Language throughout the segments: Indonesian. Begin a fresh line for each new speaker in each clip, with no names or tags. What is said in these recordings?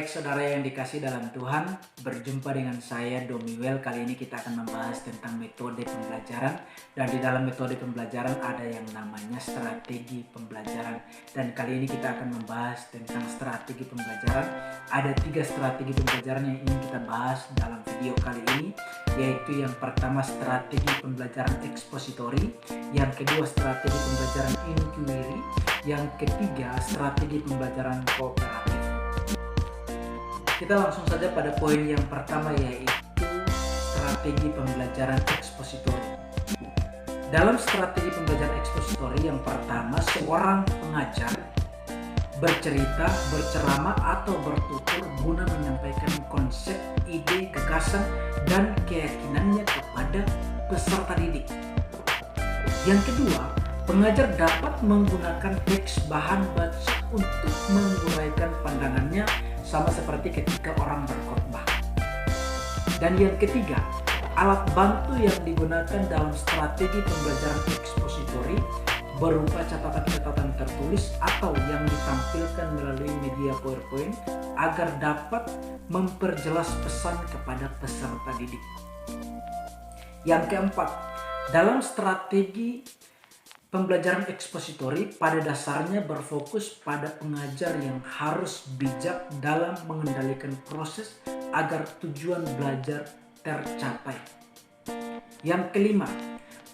Baik saudara yang dikasih dalam Tuhan, berjumpa dengan saya Domiwel. Kali ini kita akan membahas tentang metode pembelajaran. Dan di dalam metode pembelajaran ada yang namanya strategi pembelajaran. Dan kali ini kita akan membahas tentang strategi pembelajaran. Ada 3 strategi pembelajaran yang ingin kita bahas dalam video kali ini, yaitu yang pertama strategi pembelajaran ekspositori, yang kedua strategi pembelajaran inquiry, yang ketiga strategi pembelajaran kooperatif. Kita langsung saja pada poin yang pertama, yaitu strategi pembelajaran ekspositori. Dalam strategi pembelajaran ekspositori yang pertama, seorang pengajar bercerita, berceramah atau bertutur guna menyampaikan konsep, ide, gagasan, dan keyakinannya kepada peserta didik. Yang kedua, pengajar dapat menggunakan teks bahan baca untuk menguraikan pandangannya, sama seperti ketika orang berkhotbah. Dan yang ketiga, alat bantu yang digunakan dalam strategi pembelajaran ekspositori berupa catatan-catatan tertulis atau yang ditampilkan melalui media PowerPoint agar dapat memperjelas pesan kepada peserta didik. Yang keempat, dalam strategi pembelajaran ekspositori pada dasarnya berfokus pada pengajar yang harus bijak dalam mengendalikan proses agar tujuan belajar tercapai. Yang kelima,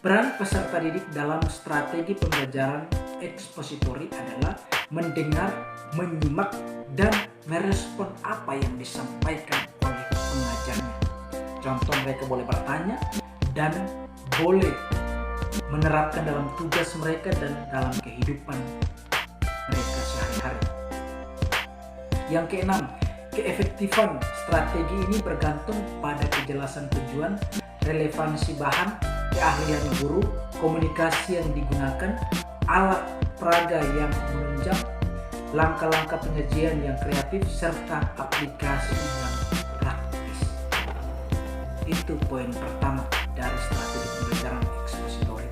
peran peserta didik dalam strategi pembelajaran ekspositori adalah mendengar, menyimak, dan merespon apa yang disampaikan oleh pengajarnya. Contoh, mereka boleh bertanya dan boleh menerapkan dalam tugas mereka dan dalam kehidupan mereka sehari-hari. Yang keenam, keefektifan strategi ini bergantung pada kejelasan tujuan, relevansi bahan, keahlian guru, komunikasi yang digunakan, alat peraga yang menunjang, langkah-langkah penyajian yang kreatif, serta aplikasi yang praktis. Itu poin pertama dari strategi pembelajaran ekspositori.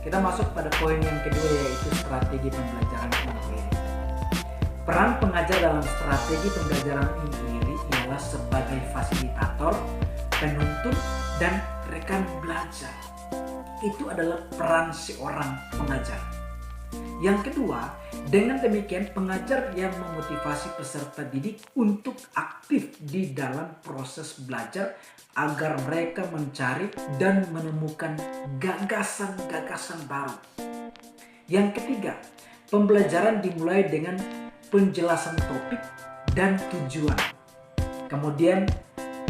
Kita masuk pada poin yang kedua, yaitu strategi pembelajaran inquiry. Peran pengajar dalam strategi pembelajaran inquiry ialah sebagai fasilitator, penuntun, dan rekan belajar. Itu adalah peran seorang pengajar. Yang kedua, dengan demikian pengajar yang memotivasi peserta didik untuk aktif di dalam proses belajar agar mereka mencari dan menemukan gagasan-gagasan baru. Yang ketiga, pembelajaran dimulai dengan penjelasan topik dan tujuan. Kemudian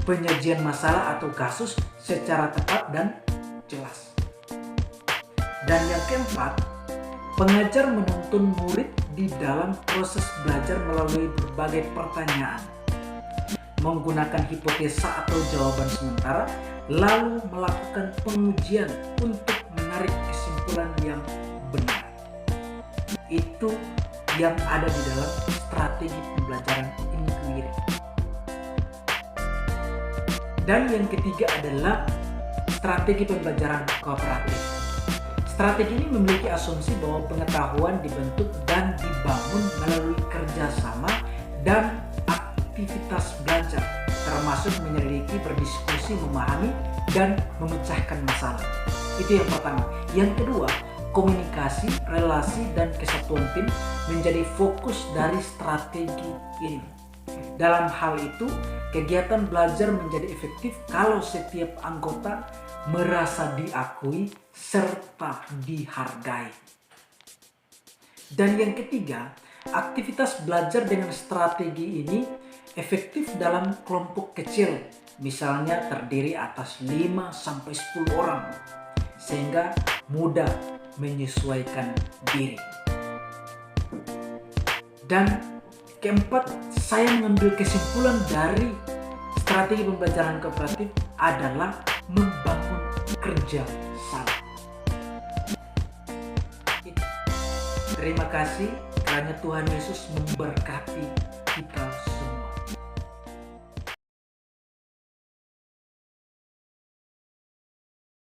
penyajian masalah atau kasus secara tepat dan jelas. Dan yang keempat, pengajar menuntun murid di dalam proses belajar melalui berbagai pertanyaan, menggunakan hipotesa atau jawaban sementara, lalu melakukan pengujian untuk menarik kesimpulan yang benar. Itu yang ada di dalam strategi pembelajaran inquiry. Dan yang ketiga adalah strategi pembelajaran kooperatif. Strategi ini memiliki asumsi bahwa pengetahuan dibentuk dan dibangun melalui kerjasama dan aktivitas belajar, termasuk menyelidiki, berdiskusi, memahami, dan memecahkan masalah. Itu yang pertama. Yang kedua, komunikasi, relasi, dan kesatuan tim menjadi fokus dari strategi ini. Dalam hal itu, kegiatan belajar menjadi efektif kalau setiap anggota merasa diakui serta dihargai. Dan yang ketiga, aktivitas belajar dengan strategi ini efektif dalam kelompok kecil, misalnya terdiri atas 5-10 orang, sehingga mudah menyesuaikan diri. Dan keempat, saya mengambil kesimpulan dari strategi pembelajaran kooperatif adalah membangun kerja sama. Terima kasih, kiranya Tuhan Yesus memberkati kita semua.